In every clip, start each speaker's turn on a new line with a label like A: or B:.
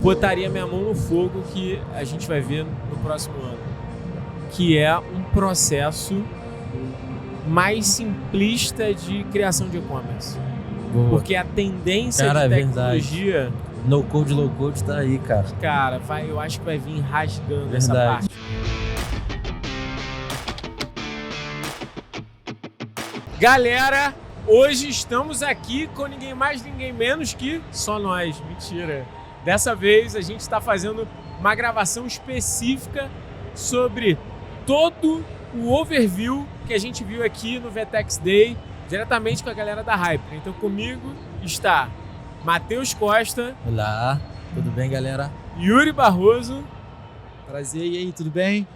A: botaria minha mão no fogo que a gente vai ver no próximo ano, que é um processo mais simplista de criação de e-commerce. Porque a tendência de tecnologia...
B: Verdade. No code, low code tá aí, cara.
A: Cara, eu acho que vai vir rasgando essa parte. Galera, hoje estamos aqui com ninguém mais, ninguém menos que só nós. Mentira. Dessa vez a gente está fazendo uma gravação específica sobre todo o overview que a gente viu aqui no VTEX Day, diretamente com a galera da Hyper. Então comigo está Matheus Costa.
B: Olá, tudo bem, galera?
A: Yuri Barroso.
C: Prazer, e aí, tudo bem?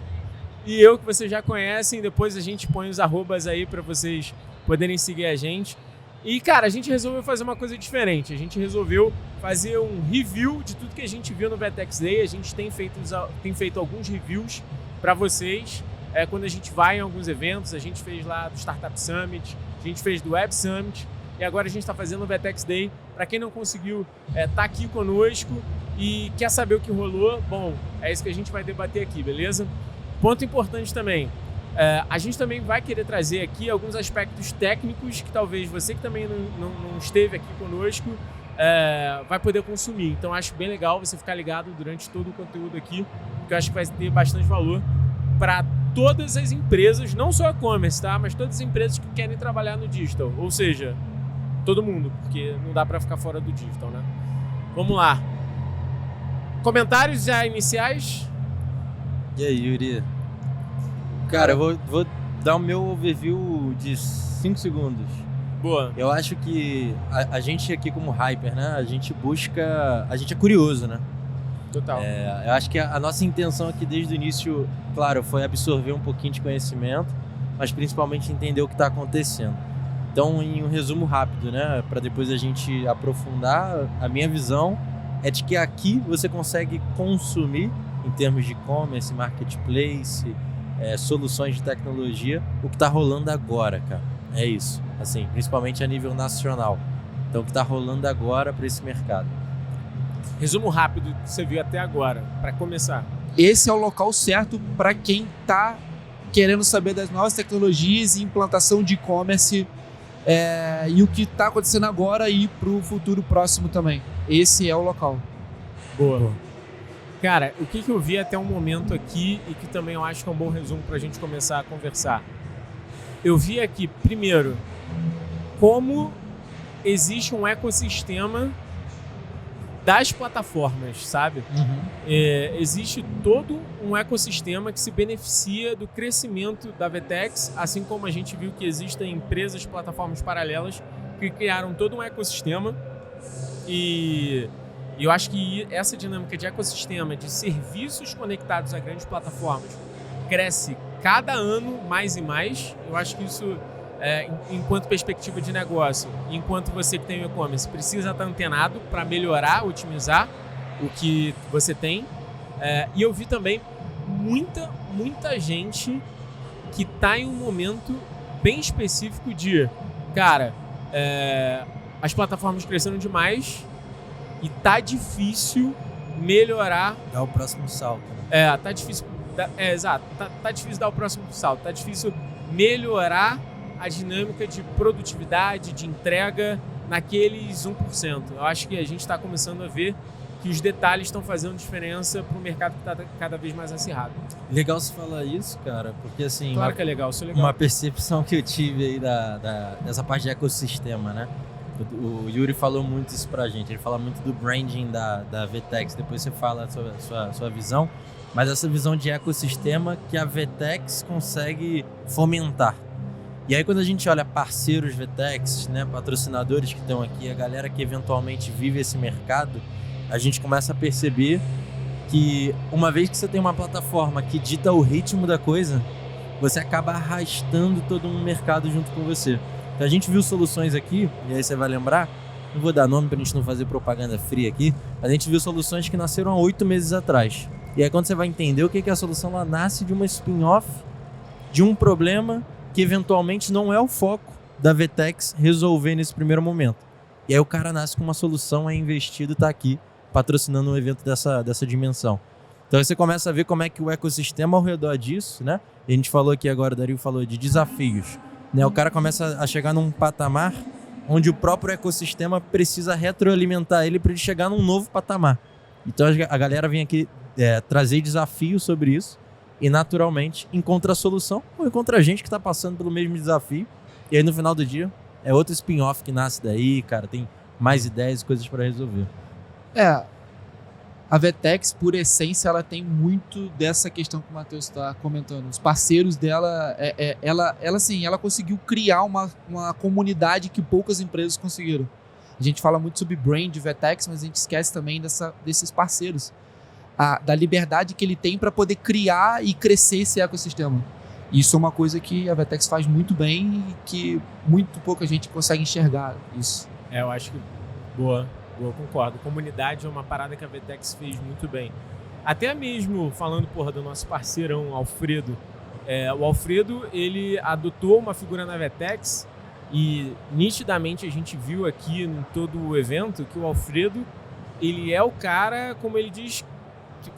A: E eu, que vocês já conhecem. Depois a gente põe os arrobas aí para vocês poderem seguir a gente. E, cara, a gente resolveu fazer uma coisa diferente. A gente resolveu fazer um review de tudo que a gente viu no VTEX Day. A gente tem feito alguns reviews para vocês. Quando a gente vai em alguns eventos, a gente fez lá do Startup Summit, a gente fez do Web Summit, e agora a gente está fazendo o VTEX Day. Para quem não conseguiu tá aqui conosco e quer saber o que rolou, bom, é isso que a gente vai debater aqui, beleza? Ponto importante também. A gente também vai querer trazer aqui alguns aspectos técnicos que talvez você que também não esteve aqui conosco vai poder consumir. Então acho bem legal você ficar ligado durante todo o conteúdo aqui, porque eu acho que vai ter bastante valor para todas as empresas, não só e-commerce, tá? Mas todas as empresas que querem trabalhar no digital. Ou seja, todo mundo, porque não dá para ficar fora do digital, né? Vamos lá. Comentários já iniciais?
B: E aí, Yuri? Cara, eu vou dar o meu overview de 5 segundos.
A: Boa.
B: Eu acho que a gente aqui como Hyper, né? A gente é curioso, né?
A: Total.
B: Eu acho que a nossa intenção aqui desde o início, claro, foi absorver um pouquinho de conhecimento, mas principalmente entender o que está acontecendo. Então, em um resumo rápido, né? Para depois a gente aprofundar, a minha visão é de que aqui você consegue consumir, em termos de e-commerce, marketplace, soluções de tecnologia, o que está rolando agora, cara. É isso, assim, principalmente a nível nacional. Então, o que está rolando agora para esse mercado.
A: Resumo rápido que você viu até agora, para começar.
C: Esse é o local certo para quem está querendo saber das novas tecnologias e implantação de e-commerce e o que está acontecendo agora e para o futuro próximo também. Esse é o local.
A: Boa. Cara, o que eu vi até um momento aqui e que também eu acho que é um bom resumo para a gente começar a conversar. Eu vi aqui, primeiro, como existe um ecossistema das plataformas, sabe?
C: Uhum.
A: Existe todo um ecossistema que se beneficia do crescimento da VTEX, assim como a gente viu que existem empresas, plataformas paralelas que criaram todo um ecossistema. E eu acho que essa dinâmica de ecossistema, de serviços conectados a grandes plataformas, cresce cada ano mais e mais. Eu acho que isso, enquanto perspectiva de negócio, enquanto você que tem o e-commerce precisa estar antenado para melhorar, otimizar o que você tem. E eu vi também muita gente que está em um momento bem específico de, cara, as plataformas cresceram demais e tá difícil melhorar.
B: Dar o próximo salto, né?
A: Tá difícil. Exato. Tá difícil dar o próximo salto. Tá difícil melhorar a dinâmica de produtividade, de entrega naqueles 1%. Eu acho que a gente está começando a ver que os detalhes estão fazendo diferença para o mercado que está cada vez mais acirrado.
B: Legal você falar isso, cara, porque assim...
A: Claro que é legal, isso é legal.
B: Uma percepção que eu tive aí dessa parte de ecossistema, né? O Yuri falou muito isso pra gente, ele fala muito do branding da VTEX, depois você fala a sua visão, mas essa visão de ecossistema que a VTEX consegue fomentar. E aí quando a gente olha parceiros VTEX, né, patrocinadores que estão aqui, a galera que eventualmente vive esse mercado, a gente começa a perceber que uma vez que você tem uma plataforma que dita o ritmo da coisa, você acaba arrastando todo um mercado junto com você. Então a gente viu soluções aqui, e aí você vai lembrar, não vou dar nome pra gente não fazer propaganda fria aqui, mas a gente viu soluções que nasceram há 8 meses atrás. E aí quando você vai entender o que é a solução, ela nasce de uma spin-off, de um problema que eventualmente não é o foco da VTEX resolver nesse primeiro momento. E aí o cara nasce com uma solução, é investido, tá aqui, patrocinando um evento dessa dimensão. Então você começa a ver como é que o ecossistema ao redor disso, né? E a gente falou aqui agora, o Dario falou de desafios, né? O cara começa a chegar num patamar onde o próprio ecossistema precisa retroalimentar ele para ele chegar num novo patamar. Então a galera vem aqui trazer desafios sobre isso e naturalmente encontra a solução ou encontra gente que está passando pelo mesmo desafio. E aí no final do dia é outro spin-off que nasce daí, cara, tem mais ideias e coisas para resolver.
C: A VTEX, por essência, ela tem muito dessa questão que o Matheus está comentando. Os parceiros dela, ela conseguiu criar uma comunidade que poucas empresas conseguiram. A gente fala muito sobre brand VTEX, mas a gente esquece também desses parceiros. Da liberdade que ele tem para poder criar e crescer esse ecossistema. Isso é uma coisa que a VTEX faz muito bem e que muito pouca gente consegue enxergar isso.
A: Eu acho que... Boa, concordo. Comunidade é uma parada que a VTEX fez muito bem. Até mesmo falando, do nosso parceirão, Alfredo. O Alfredo, ele adotou uma figura na VTEX e nitidamente a gente viu aqui em todo o evento que o Alfredo, ele é o cara, como ele diz,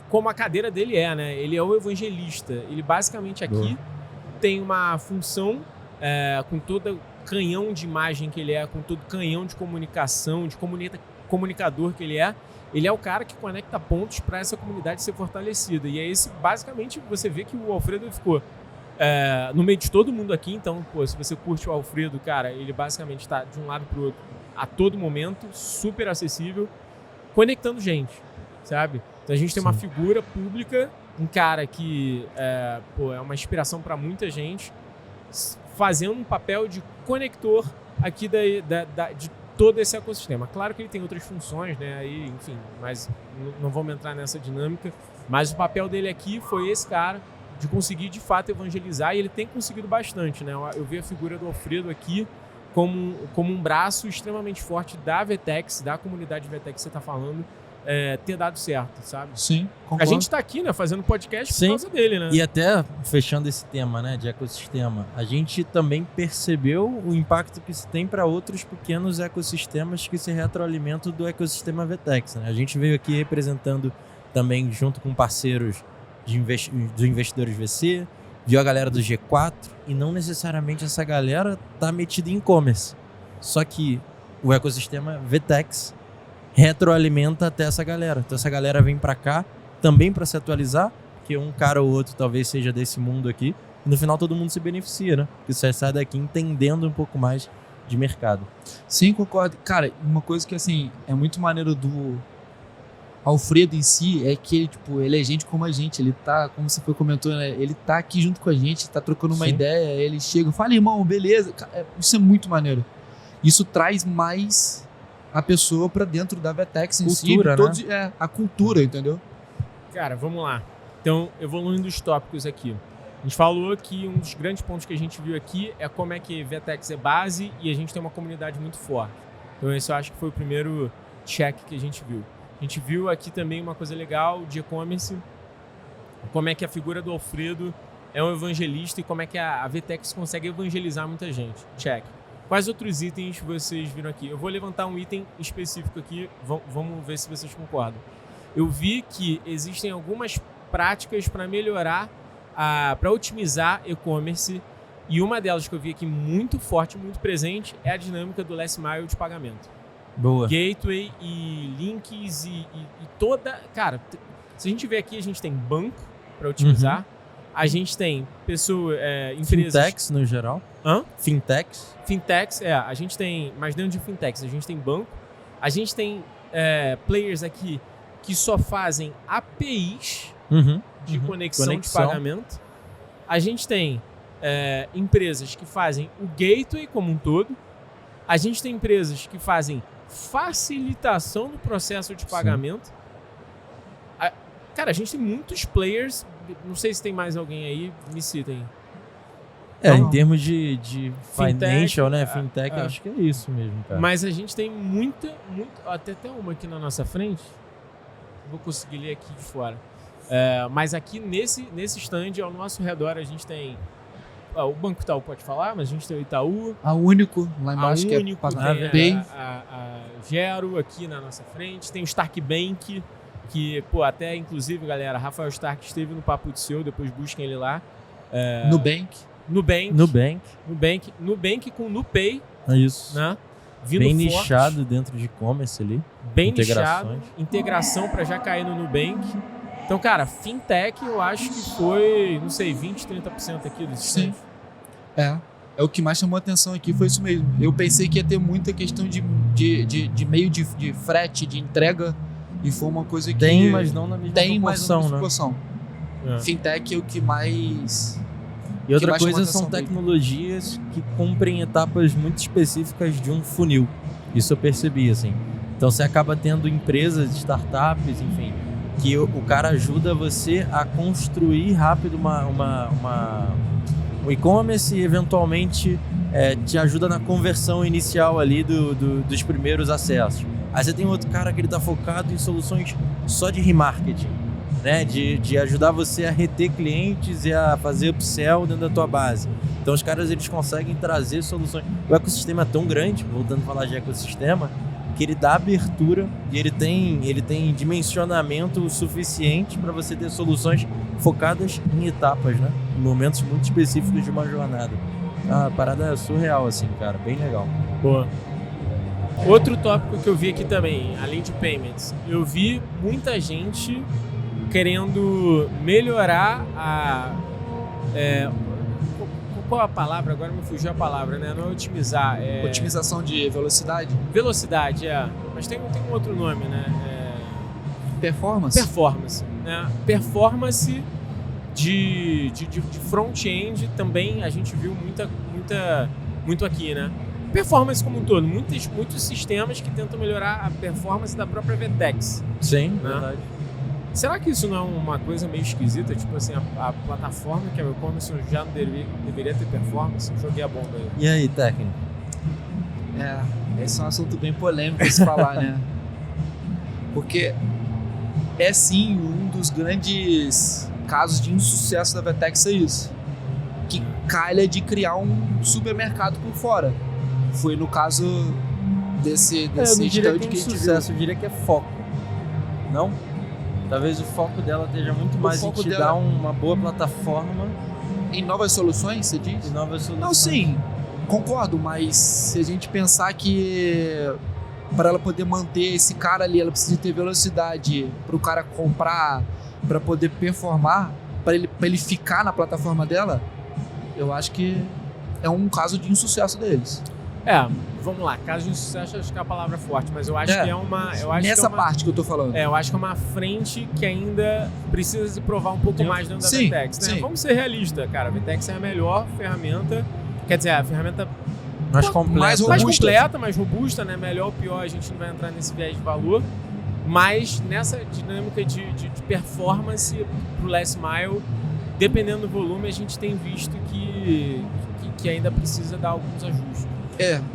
A: como a cadeira dele né? Ele é o evangelista. Ele basicamente aqui tem uma função com todo canhão de imagem que ele com todo canhão de comunicação, de comunicador que ele é o cara que conecta pontos para essa comunidade ser fortalecida. E é esse, basicamente, você vê que o Alfredo ficou no meio de todo mundo aqui. Então, se você curte o Alfredo, cara, ele basicamente está de um lado para o outro a todo momento, super acessível, conectando gente, sabe? Então a gente tem uma figura pública, um cara que é uma inspiração para muita gente, fazendo um papel de conector aqui de todo esse ecossistema. Claro que ele tem outras funções, né? Aí, enfim, mas não vamos entrar nessa dinâmica. Mas o papel dele aqui foi esse cara de conseguir, de fato, evangelizar, e ele tem conseguido bastante, né? Eu vi a figura do Alfredo aqui como um braço extremamente forte da VTEX, da comunidade VTEX que você está falando, ter dado certo, sabe?
C: Sim, concordo.
A: A gente tá aqui, né, fazendo podcast por causa dele, né?
B: E até, fechando esse tema, né, de ecossistema, a gente também percebeu o impacto que isso tem para outros pequenos ecossistemas que se retroalimentam do ecossistema VTEX, né? A gente veio aqui representando também, junto com parceiros dos investidores VC, viu a galera do G4, e não necessariamente essa galera tá metida em e-commerce. Só que o ecossistema VTEX retroalimenta até essa galera. Então essa galera vem para cá também para se atualizar, porque um cara ou outro talvez seja desse mundo aqui, e no final todo mundo se beneficia, né? Porque você sai daqui entendendo um pouco mais de mercado.
C: Sim, concordo. Cara, uma coisa que assim é muito maneiro do Alfredo em si é que ele é gente como a gente. Ele tá, como você comentou, né? Ele tá aqui junto com a gente, tá trocando uma ideia, ele chega, fala, irmão, beleza. Isso é muito maneiro. Isso traz mais a pessoa para dentro da VTEX em
B: cultura,
C: si,
B: né?
C: A cultura, entendeu?
A: Cara, vamos lá. Então, evoluindo os tópicos aqui. A gente falou que um dos grandes pontos que a gente viu aqui é como é que VTEX é base e a gente tem uma comunidade muito forte. Então, esse eu acho que foi o primeiro check que a gente viu. A gente viu aqui também uma coisa legal de e-commerce, como é que a figura do Alfredo é um evangelista e como é que a VTEX consegue evangelizar muita gente. Check. Quais outros itens vocês viram aqui? Eu vou levantar um item específico aqui, vamos ver se vocês concordam. Eu vi que existem algumas práticas para melhorar, para otimizar e-commerce, e uma delas que eu vi aqui muito forte, muito presente, é a dinâmica do last mile de pagamento.
B: Boa.
A: Gateway e links e toda... Cara, se a gente ver aqui, a gente tem banco para otimizar, a gente tem empresas...
B: Fintechs no geral. Fintechs,
A: a gente tem, mas dentro de fintechs, a gente tem banco, a gente tem players aqui que só fazem APIs de conexão de pagamento, a gente tem empresas que fazem o gateway como um todo, a gente tem empresas que fazem facilitação do processo de pagamento. Cara, a gente tem muitos players, não sei se tem mais alguém aí, me citem.
B: Em termos de financial, né? Fintech, acho que é isso mesmo, cara.
A: Mas a gente tem muita, até uma aqui na nossa frente. Vou conseguir ler aqui de fora. Mas aqui nesse stand, ao nosso redor, a gente tem... o Banco Itaú pode falar, mas a gente tem o Itaú.
C: A Único, lá embaixo,
A: a Único,
C: que é a Pay.
A: A Gero aqui na nossa frente. Tem o Stark Bank, que, pô, até inclusive, galera, Rafael Stark esteve no Papo de Seu, depois busquem ele lá. Nubank com Nupay.
B: É isso.
A: Né? Vindo
B: bem
A: forte,
B: nichado dentro de e-commerce ali.
A: Bem nichado. Integração para já cair no Nubank. Então, cara, fintech eu acho que foi, não sei, 20, 30% aqui do sistema.
C: Sim. É o que mais chamou a atenção aqui, foi isso mesmo. Eu pensei que ia ter muita questão de meio de frete, de entrega, e foi uma coisa que...
B: Tem, mas não na mesma
C: proporção, né? Fintech é o que mais...
B: E outra coisa são tecnologias que cumprem etapas muito específicas de um funil. Isso eu percebi, assim. Então você acaba tendo empresas, startups, enfim, que o cara ajuda você a construir rápido um e-commerce e eventualmente te ajuda na conversão inicial ali dos primeiros acessos. Aí você tem outro cara que ele tá focado em soluções só de remarketing, né? De ajudar você a reter clientes e a fazer upsell dentro da tua base. Então os caras eles conseguem trazer soluções. O ecossistema é tão grande, voltando a falar de ecossistema, que ele dá abertura e ele tem dimensionamento suficiente para você ter soluções focadas em etapas, né? Em momentos muito específicos de uma jornada. A parada é surreal, assim, cara. Bem legal.
A: Boa. Outro tópico que eu vi aqui também, além de payments, eu vi muita gente querendo melhorar qual a palavra? Agora me fugiu a palavra, né? Não é otimizar.
C: Otimização de velocidade?
A: Velocidade, mas tem um outro nome, né?
C: Performance?
A: Performance, né? Performance de front-end também a gente viu muito aqui, né? Performance como um todo, muitos sistemas que tentam melhorar a performance da própria VTEX.
B: Sim,
A: né?
B: Verdade.
A: Será que isso não é uma coisa meio esquisita? Tipo assim, a plataforma que é o e-commerce já não deveria ter performance? Joguei a bomba aí.
B: E aí, técnico?
C: Esse é um assunto bem polêmico de se falar, né? Porque é sim um dos grandes casos de insucesso da VTEX, é isso. Que calha de criar um supermercado por fora. Foi no caso desse
B: eu não diria que é
C: que a gente
B: sucesso,
C: viu.
B: eu diria que é foco. Não? Talvez o foco dela esteja muito mais em te dar uma boa plataforma.
C: Em novas soluções, você diz?
B: Em novas soluções.
C: Não, sim, concordo, mas se a gente pensar que para ela poder manter esse cara ali, ela precisa ter velocidade para o cara comprar, para poder performar, para ele ficar na plataforma dela, eu acho que é um caso de insucesso deles.
A: Vamos lá, caso de sucesso acho que é a palavra forte, mas eu acho que é uma...
C: Nessa parte que eu tô falando.
A: Eu acho que é uma frente que ainda precisa se provar um pouco mais dentro da VTEX, né?
C: Sim.
A: Vamos ser realistas, cara, a VTEX é a melhor ferramenta, quer dizer, a ferramenta
B: mais completa,
A: mais robusta, né? Melhor ou pior, a gente não vai entrar nesse viés de valor, mas nessa dinâmica de performance pro last mile, dependendo do volume, a gente tem visto que ainda precisa dar alguns ajustes.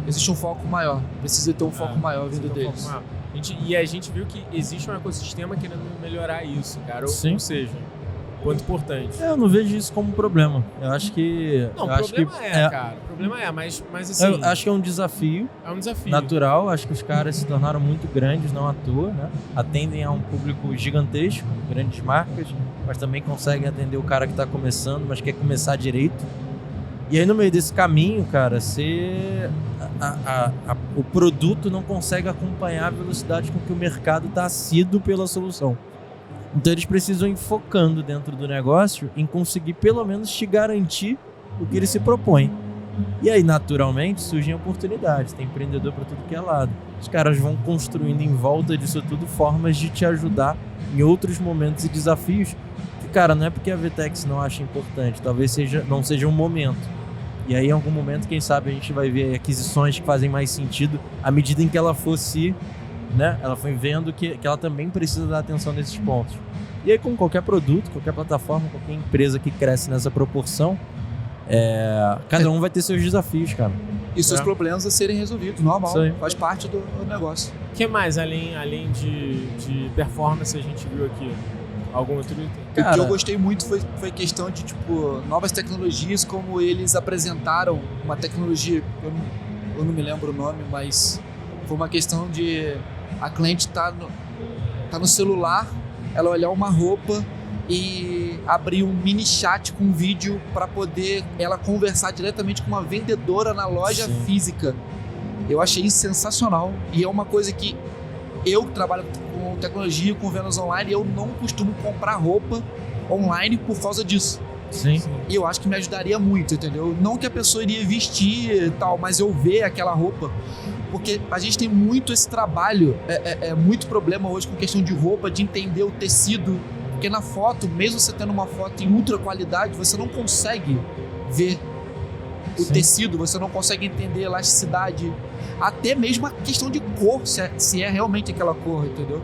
C: Existe um foco maior. Precisa ter um foco maior vindo deles.
A: E a gente viu que existe um ecossistema querendo melhorar isso, cara.
B: Sim.
A: Ou seja, ponto importante.
B: Eu não vejo isso como um problema. Eu acho que...
A: Não, o problema cara. O problema mas assim...
B: Eu acho que é um desafio.
A: É um desafio.
B: Natural. Acho que os caras se tornaram muito grandes, não à toa, né? Atendem a um público gigantesco, grandes marcas, mas também conseguem atender o cara que está começando, mas quer começar direito. E aí no meio desse caminho, cara, o produto não consegue acompanhar a velocidade com que o mercado está assíduo pela solução. Então eles precisam ir focando dentro do negócio em conseguir pelo menos te garantir o que ele se propõe. E aí naturalmente surgem oportunidades, tem empreendedor para tudo que é lado. Os caras vão construindo em volta disso tudo formas de te ajudar em outros momentos e desafios que, cara, não é porque a VTEX não acha importante, talvez não seja um momento. E aí, em algum momento, quem sabe a gente vai ver aquisições que fazem mais sentido à medida em que ela fosse, né? Ela foi vendo que ela também precisa dar atenção nesses pontos. E aí, com qualquer produto, qualquer plataforma, qualquer empresa que cresce nessa proporção, cada um vai ter seus desafios, cara.
C: E seus problemas a serem resolvidos, normal. Faz parte do negócio.
A: O que mais, além de performance, a gente viu aqui? Algum outro item?
C: O que eu gostei muito foi questão de, novas tecnologias, como eles apresentaram uma tecnologia, eu não me lembro o nome, mas como a questão de a cliente tá no celular, ela olhar uma roupa e abrir um mini chat com um vídeo para poder ela conversar diretamente com uma vendedora na loja
B: Sim.
C: física. Eu achei isso sensacional e é uma coisa que eu que trabalho com tecnologia, com vendas online, eu não costumo comprar roupa online por causa disso.
B: Sim.
C: E eu acho que me ajudaria muito, entendeu? Não que a pessoa iria vestir e tal, mas eu ver aquela roupa. Porque a gente tem muito esse trabalho, muito problema hoje com questão de roupa, de entender o tecido. Porque na foto, mesmo você tendo uma foto em ultra qualidade, você não consegue ver o
B: Sim.
C: tecido, você não consegue entender a elasticidade. Até mesmo a questão de cor, se é realmente aquela cor, entendeu?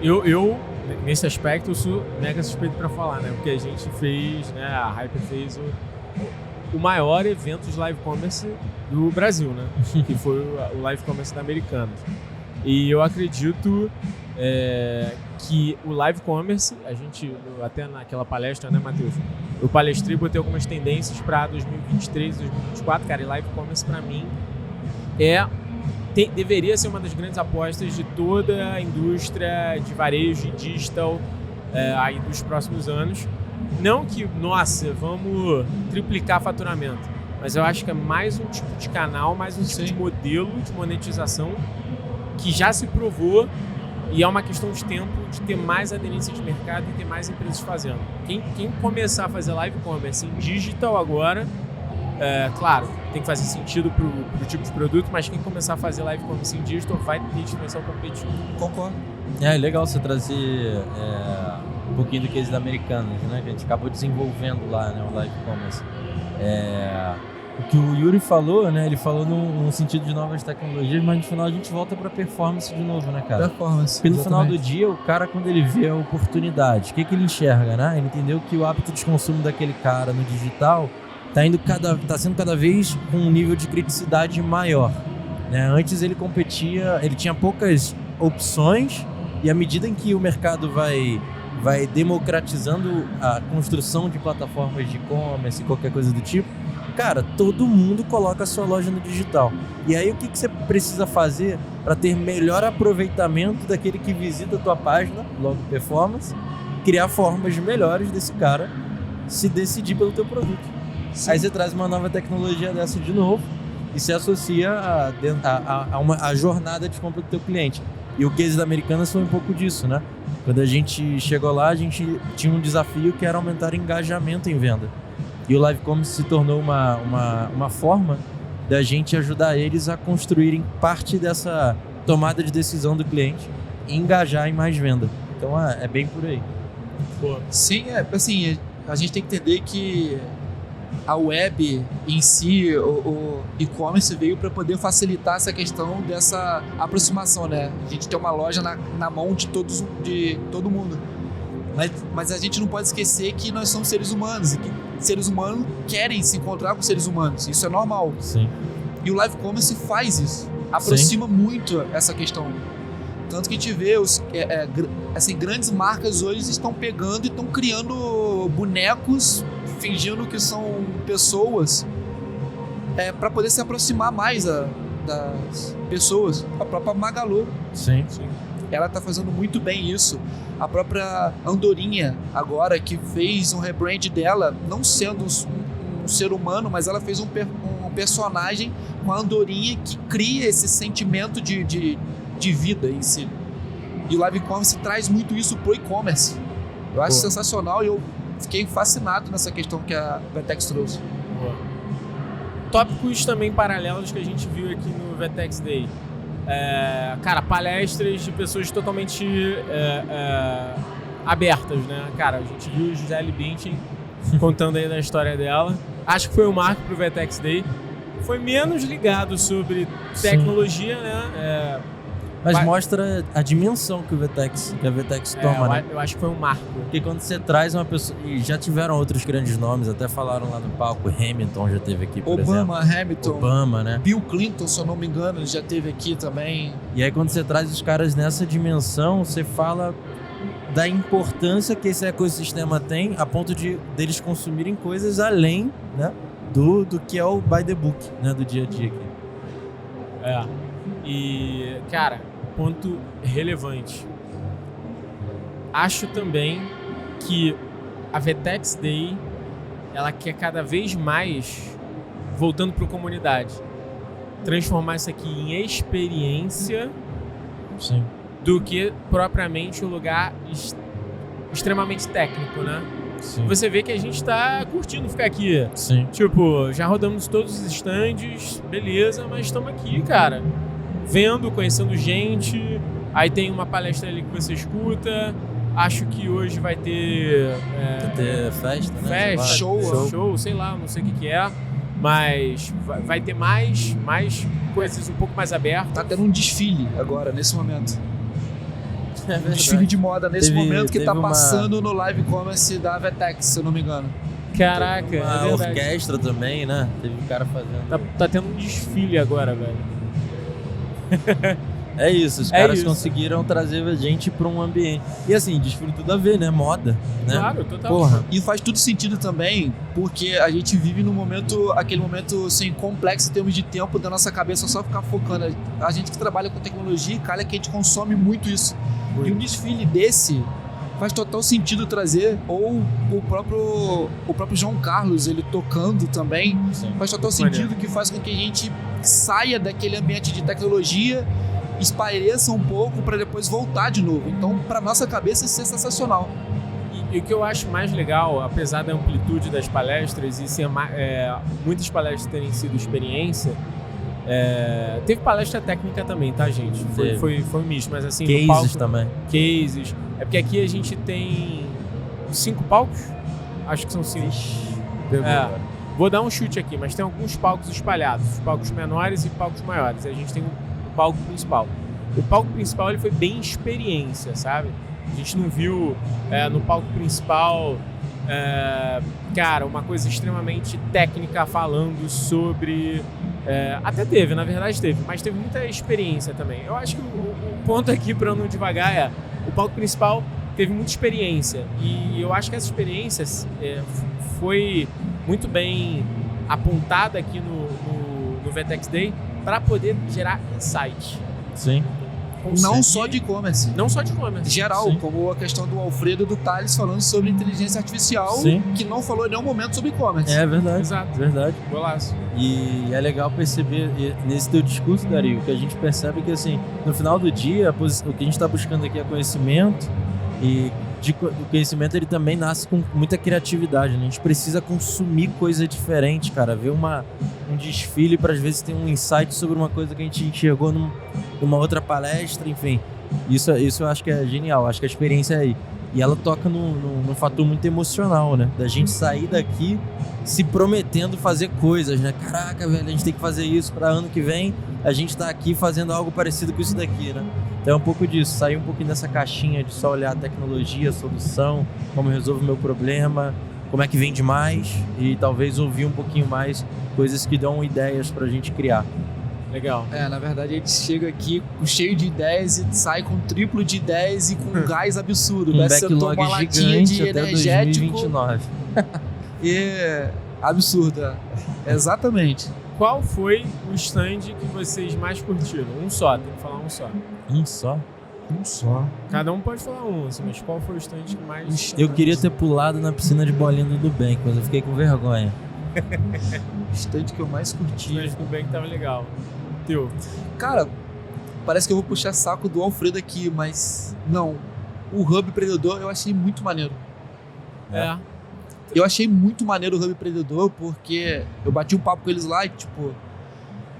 A: Eu nesse aspecto, eu sou mega suspeito pra falar, né? Porque a gente fez, né? A Hyper fez o maior evento de live commerce do Brasil, né? Que foi o live commerce da Americanas. E eu acredito que o live commerce, a gente, até naquela palestra, né, Matheus? Eu palestrei e botei algumas tendências pra 2023, 2024. Cara, e live commerce pra mim deveria ser uma das grandes apostas de toda a indústria de varejo e digital aí dos próximos anos. Não que, nossa, vamos triplicar faturamento, mas eu acho que é mais um tipo de canal, mais um tipo de modelo de monetização que já se provou e é uma questão de tempo de ter mais aderência de mercado e ter mais empresas fazendo. Quem começar a fazer live commerce em digital agora, claro, tem que fazer sentido pro tipo de produto, mas quem começar a fazer live commerce em digital vai ter diferencial competitivo.
C: Concordo.
B: É legal você trazer um pouquinho do case da Americanas, né? Que a gente acabou desenvolvendo lá, né? O live commerce. O que o Yuri falou, né? Ele falou num sentido de novas tecnologias, mas no final a gente volta para performance de novo, né, cara?
C: Performance.
B: Porque no final do dia, o cara, quando ele vê a oportunidade, o que ele enxerga, né? Ele entendeu que o hábito de consumo daquele cara no digital tá sendo cada vez com um nível de criticidade maior, né? Antes ele competia, ele tinha poucas opções e à medida em que o mercado vai democratizando a construção de plataformas de e-commerce e qualquer coisa do tipo, cara, todo mundo coloca a sua loja no digital. E aí o que você precisa fazer para ter melhor aproveitamento daquele que visita a tua página, logo performance, criar formas melhores desse cara se decidir pelo teu produto. Sim. Aí você traz uma nova tecnologia dessa de novo e se associa a jornada de compra do teu cliente. E o case da Americanas foi um pouco disso, né? Quando a gente chegou lá, a gente tinha um desafio que era aumentar o engajamento em venda. E o live commerce se tornou uma forma da gente ajudar eles a construírem parte dessa tomada de decisão do cliente e engajar em mais venda. Então é bem por aí.
C: Pô. Sim, assim, a gente tem que entender que a web em si, o e-commerce veio para poder facilitar essa questão dessa aproximação, né? A gente tem uma loja na mão de todo mundo. Mas a gente não pode esquecer que nós somos seres humanos e que seres humanos querem se encontrar com seres humanos. Isso é normal.
B: Sim.
C: E o live commerce faz isso. Aproxima muito essa questão. Tanto que a gente vê assim, grandes marcas hoje estão pegando e estão criando bonecos fingindo que são pessoas para poder se aproximar mais das pessoas. A própria Magalu.
B: Sim.
C: Ela está fazendo muito bem isso. A própria Andorinha, agora, que fez um rebrand dela, não sendo um ser humano, mas ela fez um personagem com a Andorinha que cria esse sentimento de vida em si. E o live commerce traz muito isso pro e-commerce. Eu acho sensacional e eu fiquei fascinado nessa questão que a Vetex trouxe.
A: Tópicos também paralelos que a gente viu aqui no Vetex Day. Cara, palestras de pessoas totalmente abertas, né? Cara, a gente viu a Gisele Bündchen contando aí da história dela. Acho que foi um marco pro Vetex Day. Foi menos ligado sobre tecnologia, né?
B: Mas mostra a dimensão que a Vetex toma, né?
A: Eu acho que foi um marco.
B: Porque quando você traz uma pessoa... E já tiveram outros grandes nomes, até falaram lá no palco. Hamilton já teve aqui, por exemplo.
C: Hamilton.
B: Obama, né?
C: Bill Clinton, se eu não me engano, ele já teve aqui também.
B: E aí quando você traz os caras nessa dimensão, você fala da importância que esse ecossistema tem a ponto deles consumirem coisas além, né, do que é o by the book, né, do dia a dia aqui.
A: E, cara, ponto relevante. Acho também que a VTEX Day, ela quer cada vez mais, voltando para a comunidade, transformar isso aqui em experiência
B: Sim.
A: do que propriamente um lugar extremamente técnico, né?
B: Sim.
A: Você vê que a gente tá curtindo ficar aqui.
B: Sim.
A: Tipo, já rodamos todos os stands, beleza, mas estamos aqui, cara. Vendo, conhecendo gente. Aí tem uma palestra ali que você escuta. Acho que hoje vai ter...
B: Vai ter festa, né?
A: Festa, show, sei lá, não sei o que é. Mas vai ter mais coisas um pouco mais abertas.
C: Tá tendo um desfile agora, nesse momento.
B: É
C: Um desfile de moda nesse momento que tá
B: teve
C: passando no live commerce da VTEX, se eu não me engano.
A: Caraca,
B: uma
A: é verdade.
B: orquestra também, né? Teve um cara fazendo.
A: Tá tendo um desfile agora, velho.
B: É isso, os
A: É
B: caras
A: isso.
B: conseguiram trazer a gente pra um ambiente. E assim, desfile tudo a ver, né? Moda, né?
A: Claro, total.
B: Porra.
C: E faz tudo sentido também, porque a gente vive num momento, aquele momento assim, complexo em termos de tempo da nossa cabeça só ficar focando. A gente que trabalha com tecnologia, calha que a gente consome muito isso. E um desfile desse faz total sentido trazer, ou o próprio João Carlos, ele tocando também,
B: Sim.
C: faz total sentido, que faz com que a gente saia daquele ambiente de tecnologia, espaireça um pouco para depois voltar de novo. Então, para nossa cabeça, isso é sensacional.
A: E o que eu acho mais legal, apesar da amplitude das palestras e ser muitas palestras terem sido experiência, teve palestra técnica também, tá, gente? Foi um misto, mas assim, no
B: Cases
A: palco,
B: também.
A: cases. É porque aqui a gente tem 5 palcos? Acho que são 5. Vou dar um chute aqui, mas tem alguns palcos espalhados, palcos menores e palcos maiores. A gente tem o palco principal. O palco principal ele foi bem experiência, sabe? A gente não viu no palco principal, cara, uma coisa extremamente técnica falando sobre... até teve, na verdade teve, mas teve muita experiência também. Eu acho que o ponto aqui, para não devagar, o palco principal teve muita experiência. E eu acho que essa experiência foi muito bem apontada aqui no VTEX Day para poder gerar insight.
B: Sim.
C: Não só de e-commerce.
A: Não só de e-commerce.
C: Geral,
B: Sim.
C: como a questão do Alfredo e do Thales falando sobre inteligência artificial,
B: Sim.
C: que não falou em nenhum momento sobre e-commerce.
B: É verdade.
A: Exato.
B: Verdade.
A: Golaço.
B: E é legal perceber nesse teu discurso, Dario, que a gente percebe que, assim, no final do dia, o que a gente está buscando aqui é conhecimento, e o conhecimento ele também nasce com muita criatividade, né? A gente precisa consumir coisa diferente, cara, ver um desfile para às vezes ter um insight sobre uma coisa que a gente enxergou numa outra palestra, enfim. Isso eu acho que é genial, acho que a experiência é aí. E ela toca num fator muito emocional, né? Da gente sair daqui se prometendo fazer coisas, né? Caraca, velho, a gente tem que fazer isso para ano que vem. A gente tá aqui fazendo algo parecido com isso daqui, né? Então é um pouco disso, sair um pouquinho dessa caixinha de só olhar a tecnologia, a solução, como eu resolvo o meu problema, como é que vende mais e talvez ouvir um pouquinho mais coisas que dão ideias pra gente criar.
A: Legal.
C: Na verdade, a gente chega aqui cheio de ideias e sai com triplo de ideias e com um gás absurdo.
B: Um
C: Parece que você toma
B: backlog
C: uma latinha
B: gigante
C: de
B: até
C: energético
B: 2029.
C: e absurda. Exatamente.
A: Qual foi o stand que vocês mais curtiram? Um só, tem que falar um só.
B: Um só?
C: Um só.
A: Cada um pode falar um, assim, mas qual foi o stand que mais...
B: Eu queria ter pulado na piscina de bolinha do Nubank, mas eu fiquei com vergonha.
C: O stand que eu mais
A: O
C: curti.
A: stand do bem que tava legal. Teu.
C: Cara, parece que eu vou puxar saco do Alfredo aqui, mas não. O Hub Empreendedor eu achei muito maneiro.
A: É.
C: Eu achei muito maneiro o Hub Empreendedor porque eu bati um papo com eles lá e, tipo,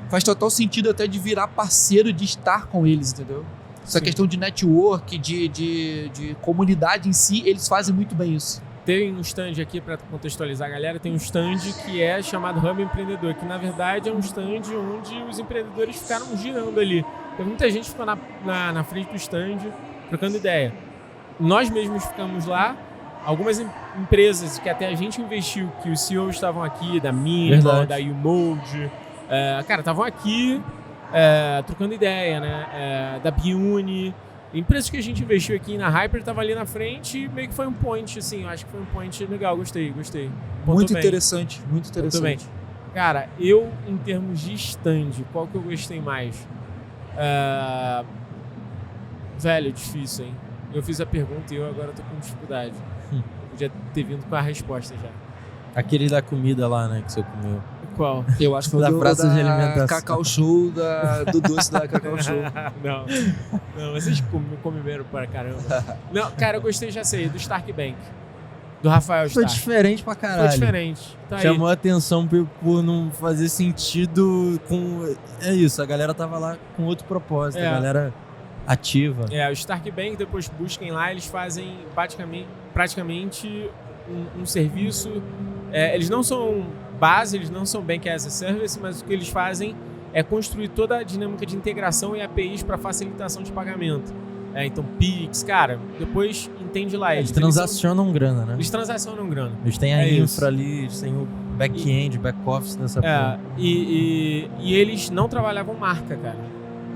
C: faz total sentido até de virar parceiro, de estar com eles, entendeu? Essa
A: Sim.
C: questão de network, de comunidade em si, eles fazem muito bem isso.
A: Tem um stand aqui, para contextualizar a galera, tem um stand que é chamado Hub Empreendedor, que na verdade é um stand onde os empreendedores ficaram girando ali. Tem muita gente que ficou na frente do stand, trocando ideia. Nós mesmos ficamos lá, algumas empresas que até a gente investiu, que os CEOs estavam aqui, da Minimal, da YouMold, cara, estavam aqui trocando ideia, né? Da Biuni. Empresas que a gente investiu aqui na Hyper estava ali na frente e meio que foi um point, assim, eu acho que foi um point legal, gostei.
C: Muito
A: bem.
C: interessante, muito
A: Muito bem.
C: interessante.
A: Cara, eu, em termos de stand, qual que eu gostei mais? Velho, difícil, hein? Eu fiz a pergunta e eu agora tô com dificuldade. Podia ter vindo com a resposta já.
B: Aquele da comida lá, né, que você comeu.
A: Qual?
C: Eu acho que foi
B: Da
C: o
B: praça de alimentação.
C: Cacau Show, do doce da Cacau Show.
A: Não, vocês comeram para caramba. Não, cara, eu gostei, já sei, do Stark Bank. Do Rafael
B: Foi
A: Stark.
B: diferente pra caralho.
A: Foi diferente. Tá
B: Chamou a atenção por não fazer sentido com... É isso, a galera tava lá com outro propósito, a galera ativa.
A: O Stark Bank, depois busquem lá, eles fazem praticamente um serviço... eles não são base, eles não são Bank as a Service, mas o que eles fazem é construir toda a dinâmica de integração e APIs para facilitação de pagamento. Então, Pix, cara, depois entende lá.
B: Eles transacionam grana, né?
A: Eles transacionam grana.
B: Eles têm a infra ali, eles têm o back-end, back-office dessa porra.
A: E eles não trabalhavam marca, cara.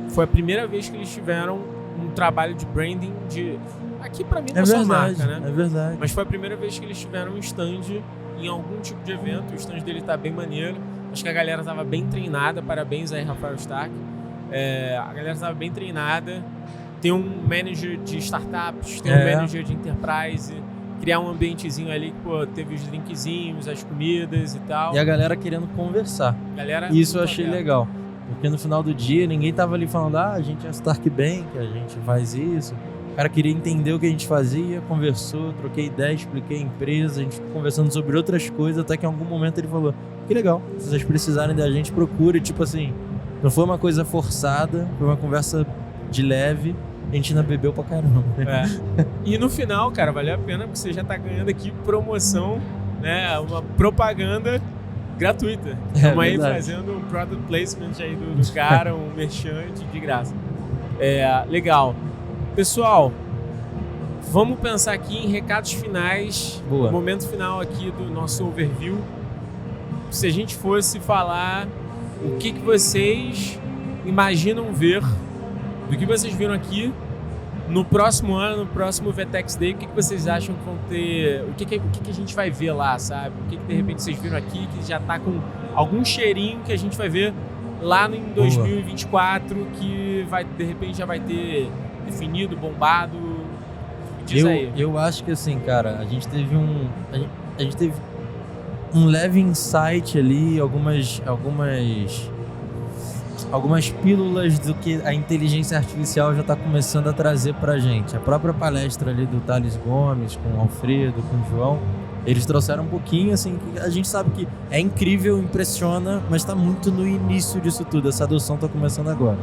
A: Foi a primeira vez que eles tiveram um trabalho de branding de... Aqui pra mim não é só marca, né?
B: É verdade.
A: Mas foi a primeira vez que eles tiveram um stand em algum tipo de evento. O stand dele tá bem maneiro. Acho que a galera tava bem treinada. Parabéns aí, Rafael Stark. A galera tava bem treinada. Tem um manager de startups, tem um manager de enterprise. Criar um ambientezinho ali que, teve os drinkzinhos, as comidas e tal.
B: E a galera querendo conversar. Isso eu achei legal. Porque no final do dia, ninguém tava ali falando, a gente é Stark Bank, a gente faz isso. O cara queria entender o que a gente fazia, conversou, troquei ideia, expliquei a empresa, a gente ficou conversando sobre outras coisas, até que em algum momento ele falou, que legal, se vocês precisarem da gente, procure. Tipo assim, não foi uma coisa forçada, foi uma conversa de leve, a gente ainda bebeu pra caramba.
A: E no final, cara, valeu a pena, porque você já tá ganhando aqui promoção, né, uma propaganda gratuita. Estamos aí fazendo um product placement aí do cara, um merchant de graça. Legal. Pessoal, vamos pensar aqui em recados finais.
B: Boa.
A: Momento final aqui do nosso overview. Se a gente fosse falar o que vocês imaginam ver, do que vocês viram aqui no próximo ano, no próximo VTEX Day, o que vocês acham que vão ter, o que a gente vai ver lá, sabe? O que de repente vocês viram aqui que já tá com algum cheirinho que a gente vai ver lá em 2024, que de repente já vai ter definido, bombado. Diz aí.
B: Eu acho que assim, cara, a gente teve um leve insight ali, algumas pílulas do que a inteligência artificial já está começando a trazer pra gente. A própria palestra ali do Thales Gomes, com o Alfredo, com o João, eles trouxeram um pouquinho, assim, que a gente sabe que é incrível, impressiona, mas está muito no início disso tudo. Essa adoção está começando agora.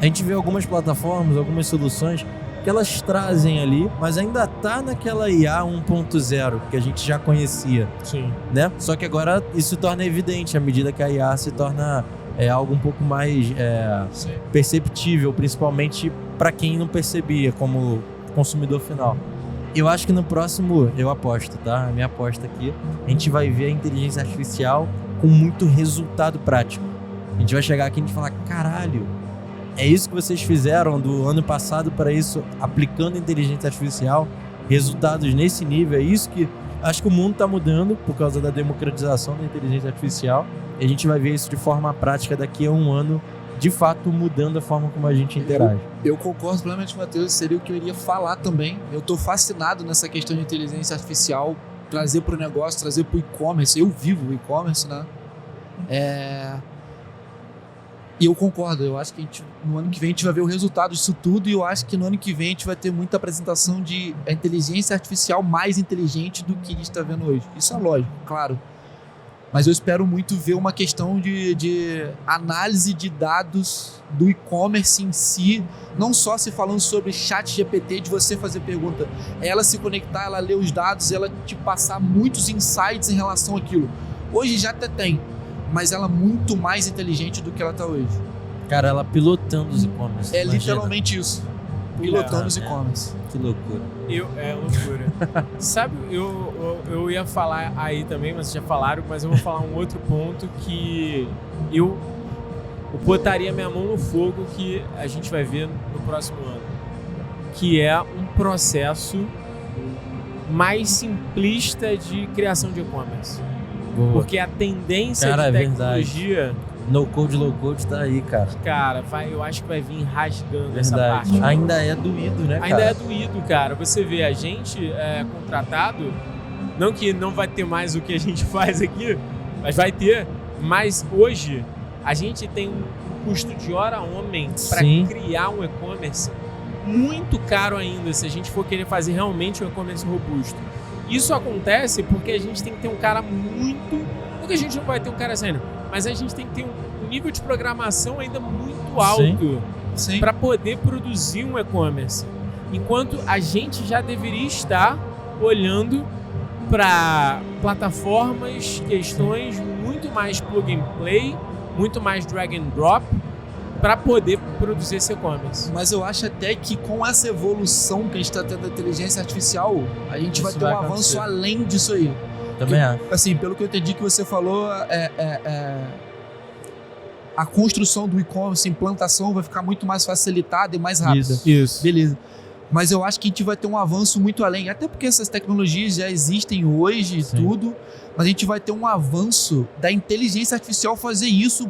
B: A gente vê algumas plataformas, algumas soluções que elas trazem ali, mas ainda tá naquela IA 1.0 que a gente já conhecia.
A: Sim.
B: Né? Só que agora isso se torna evidente à medida que a IA se torna algo um pouco mais perceptível, principalmente para quem não percebia como consumidor final. Eu acho que no próximo, eu aposto, tá? A minha aposta aqui, a gente vai ver a inteligência artificial com muito resultado prático. A gente vai chegar aqui e a gente vai falar, caralho, é isso que vocês fizeram do ano passado para isso, aplicando inteligência artificial, resultados nesse nível, é isso que... Acho que o mundo está mudando por causa da democratização da inteligência artificial e a gente vai ver isso de forma prática daqui a um ano, de fato mudando a forma como a gente interage.
C: Eu concordo plenamente com o Matheus, seria o que eu iria falar também. Eu estou fascinado nessa questão de inteligência artificial, trazer para o negócio, trazer para o e-commerce. Eu vivo o e-commerce, né? E eu concordo, eu acho que no ano que vem a gente vai ver o resultado disso tudo e eu acho que no ano que vem a gente vai ter muita apresentação de inteligência artificial mais inteligente do que a gente está vendo hoje. Isso é lógico, claro. Mas eu espero muito ver uma questão de análise de dados do e-commerce em si, não só se falando sobre chat GPT, de você fazer pergunta, ela se conectar, ela ler os dados, ela te passar muitos insights em relação àquilo. Hoje já até tem, mas ela é muito mais inteligente do que ela está hoje.
B: Cara, ela pilotando os e-commerce.
C: É literalmente isso. Pilotando os e-commerce.
B: Que loucura.
A: É loucura. Sabe, eu ia falar aí também, mas já falaram, mas eu vou falar um outro ponto que eu botaria minha mão no fogo que a gente vai ver no próximo ano, que é um processo mais simplista de criação de e-commerce.
B: Boa.
A: Porque a tendência
B: Cara,
A: de tecnologia
B: No code, low code tá aí, cara.
A: Cara, eu acho que vai vir rasgando essa
B: Verdade.
A: parte.
B: Ainda é doído, né, cara?
A: Ainda é doído, cara. Você vê, a gente é contratado, não que não vai ter mais o que a gente faz aqui, mas vai ter. Mas hoje, a gente tem um custo de hora homem para criar um e-commerce muito caro ainda, se a gente for querer fazer realmente um e-commerce robusto. Isso acontece porque a gente tem que ter um cara muito... Porque a gente não vai ter um cara saindo, mas a gente tem que ter um nível de programação ainda muito alto para poder produzir um e-commerce. Enquanto a gente já deveria estar olhando para plataformas, questões muito mais plug and play, muito mais drag and drop, para poder produzir esse e-commerce.
C: Mas eu acho até que com essa evolução que a gente está tendo da inteligência artificial, a gente vai ter um avanço além disso aí.
B: Também é.
C: Assim, pelo que eu entendi que você falou, a construção do e-commerce, a implantação vai ficar muito mais facilitada e mais rápida.
A: Isso.
C: Beleza. Mas eu acho que a gente vai ter um avanço muito além, até porque essas tecnologias já existem hoje e tudo, mas a gente vai ter um avanço da inteligência artificial fazer isso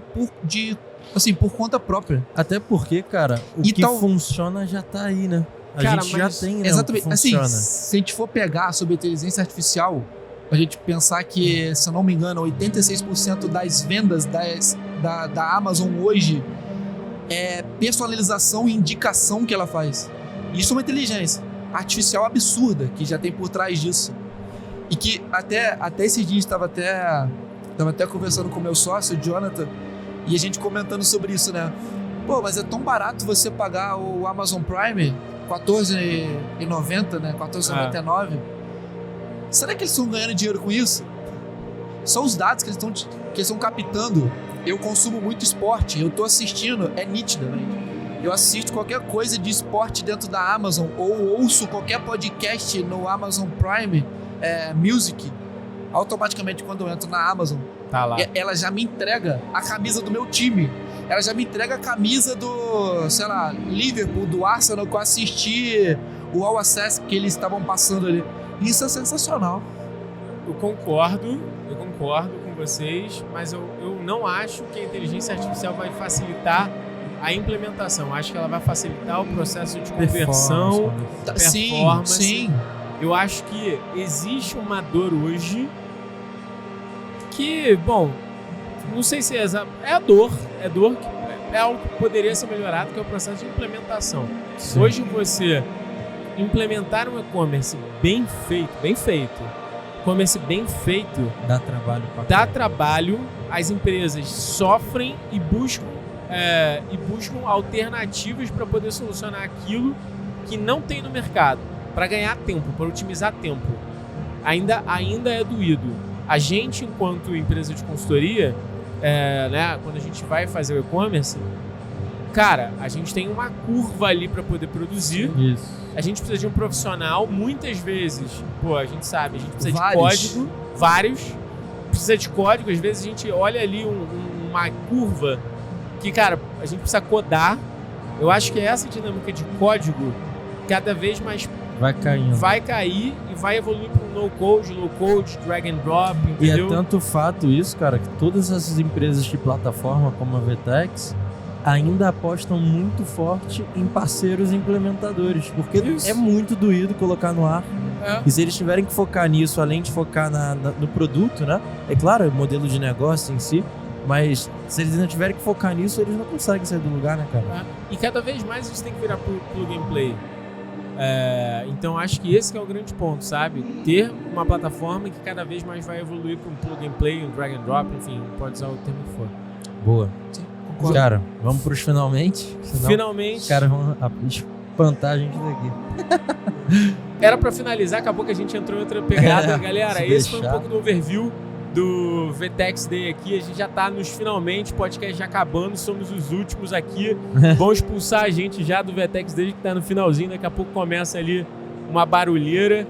C: por conta própria.
B: Até porque, cara, o que funciona já tá aí, né? A gente já tem, né?
C: Exatamente.
B: O que funciona.
C: Assim, se a gente for pegar sobre inteligência artificial, a gente pensar que, se eu não me engano, 86% das vendas da Amazon hoje é personalização e indicação que ela faz. Isso é uma inteligência artificial absurda que já tem por trás disso. E que até esses dias estava até conversando com o meu sócio, o Jonathan, e a gente comentando sobre isso, né? Pô, mas é tão barato você pagar o Amazon Prime, R$14,90, né? R$14,99. Será que eles estão ganhando dinheiro com isso? Só os dados que eles estão captando. Eu consumo muito esporte, eu tô assistindo, é nítido, né? Eu assisto qualquer coisa de esporte dentro da Amazon ou ouço qualquer podcast no Amazon Prime Music. Automaticamente, quando eu entro na Amazon,
A: tá lá.
C: Ela já me entrega a camisa do meu time. Ela já me entrega a camisa do, sei lá, Liverpool, do Arsenal, que eu assisti o All Access que eles estavam passando ali. Isso é sensacional.
A: Eu concordo com vocês, mas eu não acho que a inteligência artificial vai facilitar a implementação. Acho que ela vai facilitar o processo de conversão, performance.
C: Sim.
A: Eu acho que existe uma dor hoje que, bom, não sei se é dor que é algo que poderia ser melhorado, que é o processo de implementação. Sim. Hoje você implementar um e-commerce bem feito, e-commerce bem feito, dá trabalho, as empresas sofrem e buscam alternativas para poder solucionar aquilo que não tem no mercado, para ganhar tempo, para otimizar tempo. Ainda é doído. A gente, enquanto empresa de consultoria, né, quando a gente vai fazer o e-commerce, cara, a gente tem uma curva ali para poder produzir.
B: Isso.
A: A gente precisa de um profissional, muitas vezes, a gente sabe, a gente precisa de código, precisa de código, às vezes a gente olha ali uma curva que, cara, a gente precisa codar. Eu acho que essa dinâmica de código cada vez mais vai cair e vai evoluir para um no-code, low-code, drag and drop, entendeu?
B: E é tanto fato isso, cara, que todas essas empresas de plataforma como a VTEX ainda apostam muito forte em parceiros implementadores, porque é muito doído colocar no ar. E se eles tiverem que focar nisso, além de focar no produto, né? É claro, é o modelo de negócio em si, mas se eles não tiverem que focar nisso, eles não conseguem sair do lugar, né, cara?
A: E cada vez mais isso tem que virar plug and play. Então acho que esse que é o grande ponto, sabe? Ter uma plataforma que cada vez mais vai evoluir para um plug and play, um drag and drop, enfim, pode usar o termo que for.
B: Boa.
C: Sim.
B: Cara, vamos pros finalmente. Senão,
A: finalmente.
B: Cara, vão espantar a gente daqui.
A: Era pra finalizar, acabou que a gente entrou em outra pegada. Galera, esse foi um pouco do overview do VTEX Day aqui. A gente já tá nos finalmente, podcast já acabando, somos os últimos aqui. Vão expulsar a gente já do VTEX Day, que tá no finalzinho. Daqui a pouco começa ali uma barulheira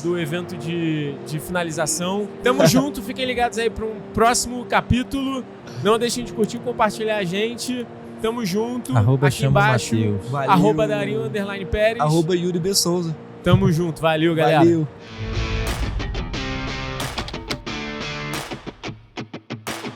A: do evento de finalização. Tamo junto, fiquem ligados aí para um próximo capítulo. Não deixem de curtir e compartilhar a gente. Tamo junto. Aqui embaixo.
C: Valeu.
A: @Dario_Pérez.
C: @Yuri B. Souza.
A: Tamo junto. Valeu, galera.
C: Valeu.